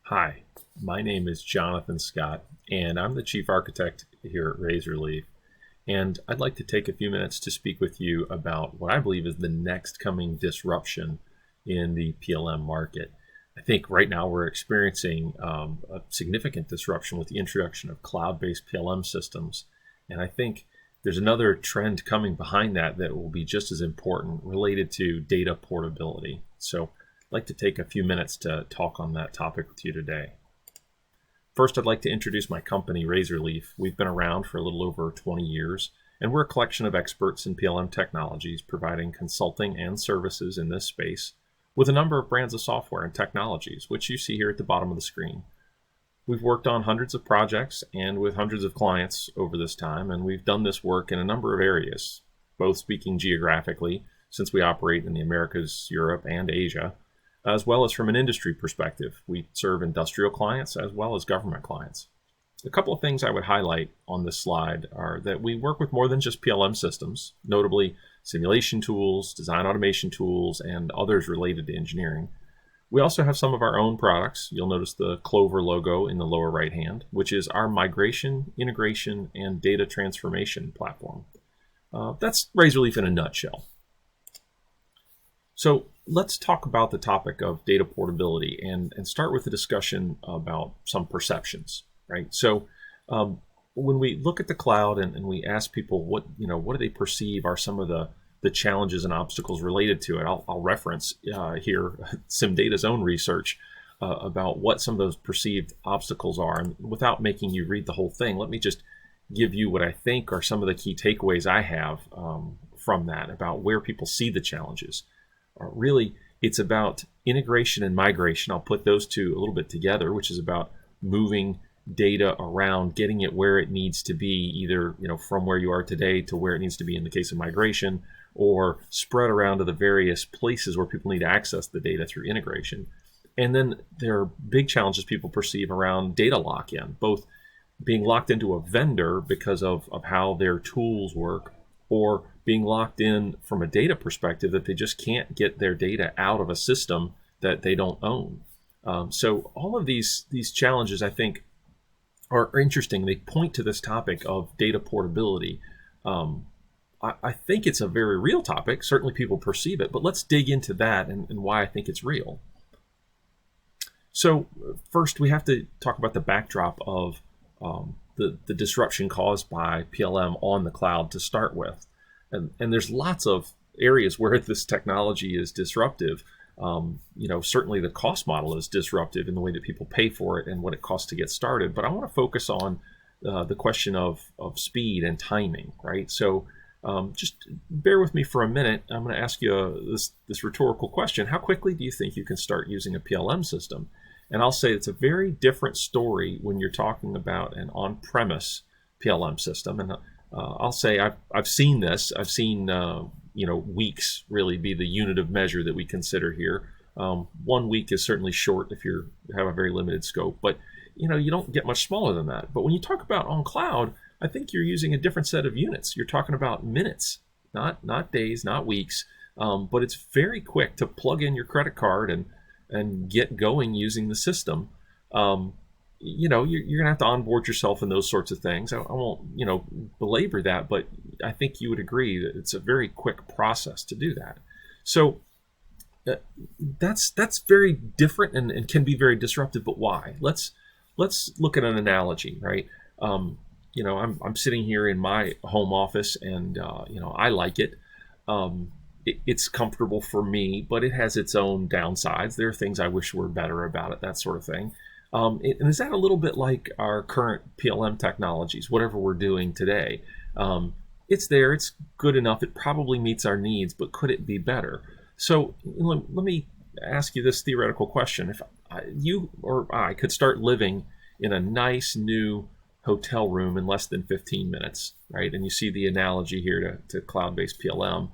Hi, my name is Jonathan Scott, and I'm the Chief Architect here at Razorleaf. And I'd like to take a few minutes to speak with you about what I believe is the next coming disruption in the PLM market. I think right now we're experiencing a significant disruption with the introduction of cloud-based PLM systems. And I think there's another trend coming behind that that will be just as important, related to data portability. So I'd like to take a few minutes to talk on that topic with you today. First, I'd like to introduce my company, Razorleaf. We've been around for a little over 20 years, and we're a collection of experts in PLM technologies, providing consulting and services in this space with a number of brands of software and technologies, which you see here at the bottom of the screen. We've worked on hundreds of projects and with hundreds of clients over this time, and we've done this work in a number of areas, both speaking geographically, since we operate in the Americas, Europe, and Asia, as well as from an industry perspective. We serve industrial clients as well as government clients. A couple of things I would highlight on this slide are that we work with more than just PLM systems, notably simulation tools, design automation tools, and others related to engineering. We also have some of our own products. You'll notice the Clover logo in the lower right hand, which is our migration, integration, and data transformation platform. That's Razorleaf in a nutshell. So let's talk about the topic of data portability and start with a discussion about some perceptions, right? So when we look at the cloud and we ask people what do they perceive are some of the challenges and obstacles related to it, I'll reference here CIMdata's own research about what some of those perceived obstacles are. And without making you read the whole thing, let me just give you what I think are some of the key takeaways I have from that about where people see the challenges. Really, it's about integration and migration. I'll put those two a little bit together, which is about moving data around, getting it where it needs to be, either from where you are today to where it needs to be in the case of migration, or spread around to the various places where people need to access the data through integration. And then there are big challenges people perceive around data lock-in, both being locked into a vendor because of how their tools work, or being locked in from a data perspective that they just can't get their data out of a system that they don't own. So all of these challenges, I think, are interesting. They point to this topic of data portability. I think it's a very real topic. Certainly people perceive it, but let's dig into that and why I think it's real. So first, we have to talk about the backdrop of the disruption caused by PLM on the cloud to start with. And there's lots of areas where this technology is disruptive. Certainly the cost model is disruptive in the way that people pay for it and what it costs to get started. But I want to focus on the question of speed and timing, right? So just bear with me for a minute. I'm going to ask you this rhetorical question. How quickly do you think you can start using a PLM system? And I'll say it's a very different story when you're talking about an on-premise PLM system. And I'll say I've seen this. I've seen weeks really be the unit of measure that we consider here. 1 week is certainly short if you have a very limited scope, but you don't get much smaller than that. But when you talk about on cloud, I think you're using a different set of units. You're talking about minutes, not days, not weeks, but it's very quick to plug in your credit card and get going using the system. You're going to have to onboard yourself and those sorts of things. I won't, belabor that, but I think you would agree that it's a very quick process to do that. So that's very different and can be very disruptive. But why? Let's look at an analogy, right? I'm sitting here in my home office, and I like it. It's comfortable for me, but it has its own downsides. There are things I wish were better about it, that sort of thing. And is that a little bit like our current PLM technologies, whatever we're doing today? It's there, it's good enough, it probably meets our needs, but could it be better? So let me ask you this theoretical question. If you or I could start living in a nice new hotel room in less than 15 minutes, right? And you see the analogy here to cloud-based PLM.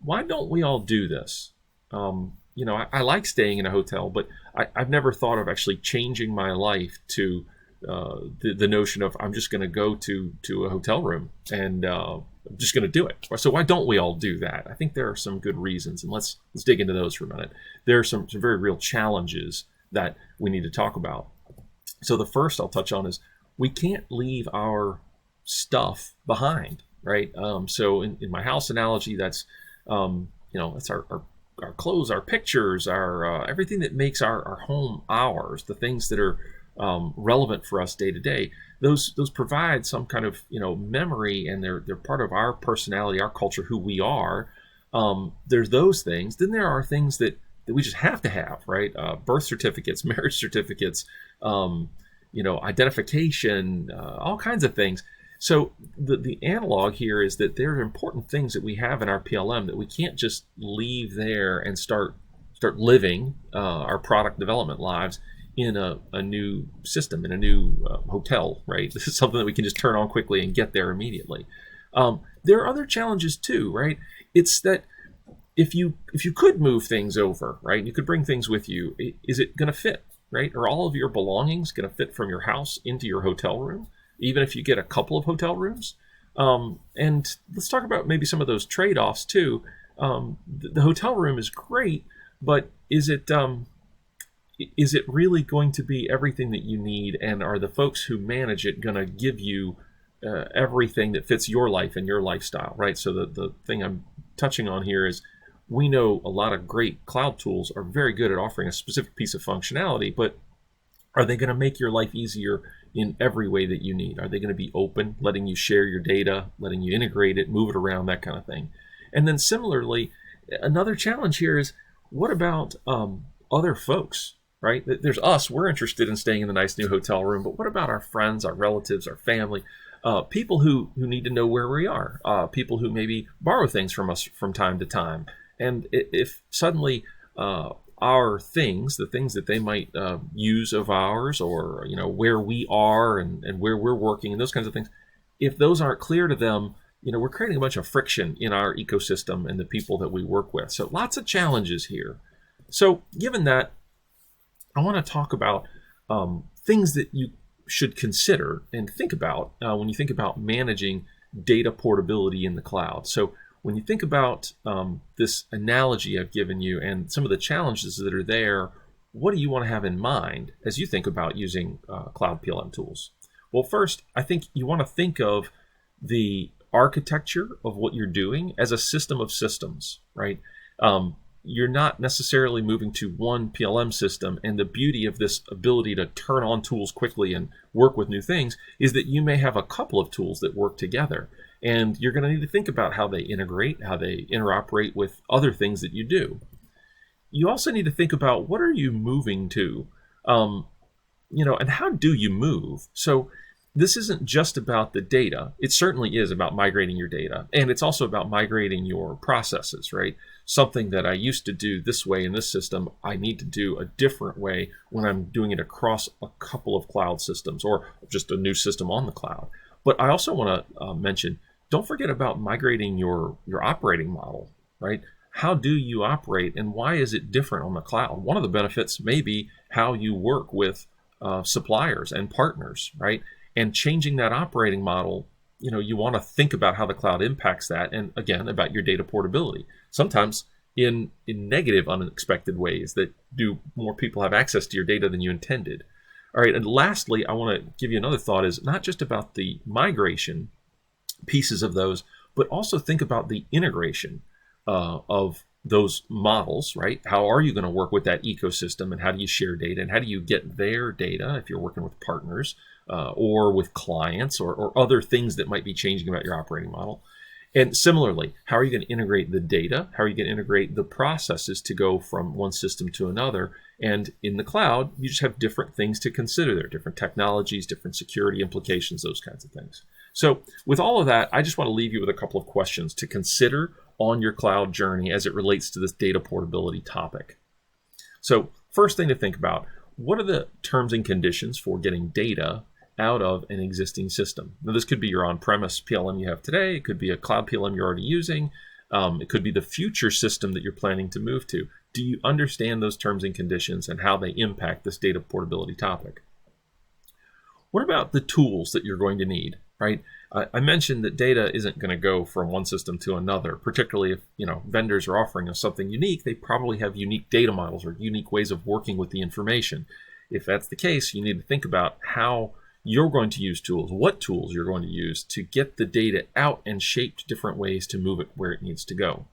Why don't we all do this? I like staying in a hotel, but I've never thought of actually changing my life to the notion of I'm just going to go to a hotel room and I'm just going to do it. So why don't we all do that? I think there are some good reasons, and let's dig into those for a minute. There are some very real challenges that we need to talk about. So the first I'll touch on is we can't leave our stuff behind, right? So in my house analogy, that's that's our clothes, our pictures, our everything that makes our home ours, the things that are relevant for us day to day. Those provide some kind of memory, and they're part of our personality, our culture, who we are. There's those things. Then there are things that we just have to have, right? Birth certificates, marriage certificates, identification, all kinds of things. So the analog here is that there are important things that we have in our PLM that we can't just leave there and start living our product development lives in a new system, in a new hotel, right? This is something that we can just turn on quickly and get there immediately. There are other challenges too, right? It's that if you could move things over, right, you could bring things with you, is it going to fit, right? Are all of your belongings going to fit from your house into your hotel room, even if you get a couple of hotel rooms? And let's talk about maybe some of those trade-offs too. The hotel room is great, but is it really going to be everything that you need? And are the folks who manage it going to give you everything that fits your life and your lifestyle, right? So the thing I'm touching on here is we know a lot of great cloud tools are very good at offering a specific piece of functionality, but are they going to make your life easier in every way that you need? Are they going to be open, letting you share your data, letting you integrate it, move it around, that kind of thing? And then similarly, another challenge here is, what about other folks, right? There's us, we're interested in staying in the nice new hotel room, but what about our friends, our relatives, our family, people who need to know where we are, people who maybe borrow things from us from time to time? And if suddenly our things, the things that they might use of ours, or where we are and where we're working and those kinds of things, if those aren't clear to them, we're creating a bunch of friction in our ecosystem and the people that we work with. So lots of challenges here. So given that, I want to talk about things that you should consider and think about when you think about managing data portability in the cloud. So when you think about this analogy I've given you and some of the challenges that are there, what do you want to have in mind as you think about using cloud PLM tools? Well, first, I think you want to think of the architecture of what you're doing as a system of systems, right? You're not necessarily moving to one PLM system, and the beauty of this ability to turn on tools quickly and work with new things is that you may have a couple of tools that work together. And you're going to need to think about how they integrate, how they interoperate with other things that you do. You also need to think about, what are you moving to, and how do you move? So this isn't just about the data. It certainly is about migrating your data, and it's also about migrating your processes, right? Something that I used to do this way in this system, I need to do a different way when I'm doing it across a couple of cloud systems or just a new system on the cloud. But I also want to mention, don't forget about migrating your operating model, right? How do you operate, and why is it different on the cloud? One of the benefits may be how you work with suppliers and partners, right? And changing that operating model, you want to think about how the cloud impacts that, and again, about your data portability. Sometimes in negative, unexpected ways that do more people have access to your data than you intended. All right, and lastly, I want to give you another thought, is not just about the migration pieces of those, but also think about the integration of those models, right? How are you going to work with that ecosystem, and how do you share data, and how do you get their data if you're working with partners or with clients or other things that might be changing about your operating model? And similarly, how are you going to integrate the data? How are you going to integrate the processes to go from one system to another? And in the cloud, you just have different things to consider there, different technologies, different security implications, those kinds of things. So with all of that, I just want to leave you with a couple of questions to consider on your cloud journey as it relates to this data portability topic. So first thing to think about, what are the terms and conditions for getting data out of an existing system? Now, this could be your on-premise PLM you have today. It could be a cloud PLM you're already using. It could be the future system that you're planning to move to. Do you understand those terms and conditions and how they impact this data portability topic? What about the tools that you're going to need? right? I mentioned that data isn't going to go from one system to another, particularly if vendors are offering us something unique. They probably have unique data models or unique ways of working with the information. If that's the case, you need to think about how you're going to use tools, what tools you're going to use to get the data out and shaped different ways to move it where it needs to go.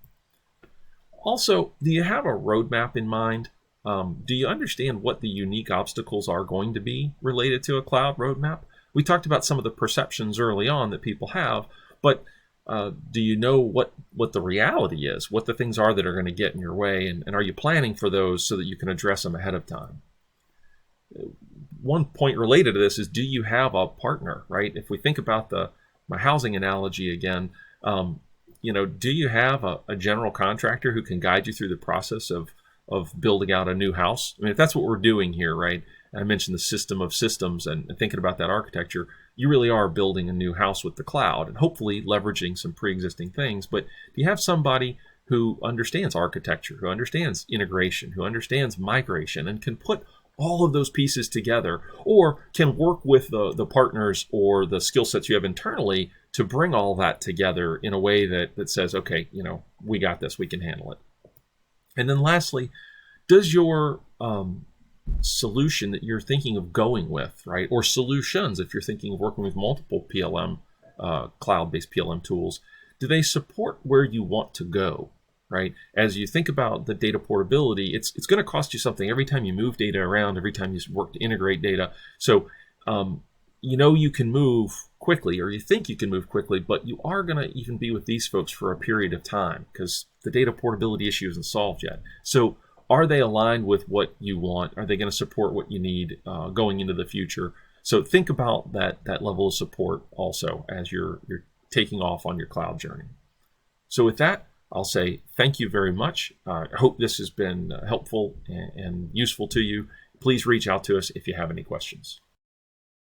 Also, do you have a roadmap in mind? Do you understand what the unique obstacles are going to be related to a cloud roadmap? We talked about some of the perceptions early on that people have, but do you know what the reality is, what the things are that are going to get in your way, and are you planning for those so that you can address them ahead of time? One point related to this is, do you have a partner, right? If we think about my housing analogy again, do you have a general contractor who can guide you through the process of building out a new house? I mean, if that's what we're doing here, right? I mentioned the system of systems and thinking about that architecture. You really are building a new house with the cloud and hopefully leveraging some pre-existing things. But do you have somebody who understands architecture, who understands integration, who understands migration, and can put all of those pieces together, or can work with the partners or the skill sets you have internally to bring all that together in a way that says, okay, we got this, we can handle it. And then lastly, does your solution that you're thinking of going with, right, or solutions if you're thinking of working with multiple PLM, cloud-based PLM tools, do they support where you want to go, right? As you think about the data portability, it's going to cost you something every time you move data around, every time you work to integrate data. So you can move quickly, or you think you can move quickly, but you are going to even be with these folks for a period of time because the data portability issue isn't solved yet. So are they aligned with what you want? Are they going to support what you need going into the future? So think about that level of support also as you're taking off on your cloud journey. So with that, I'll say thank you very much. I hope this has been helpful and useful to you. Please reach out to us if you have any questions.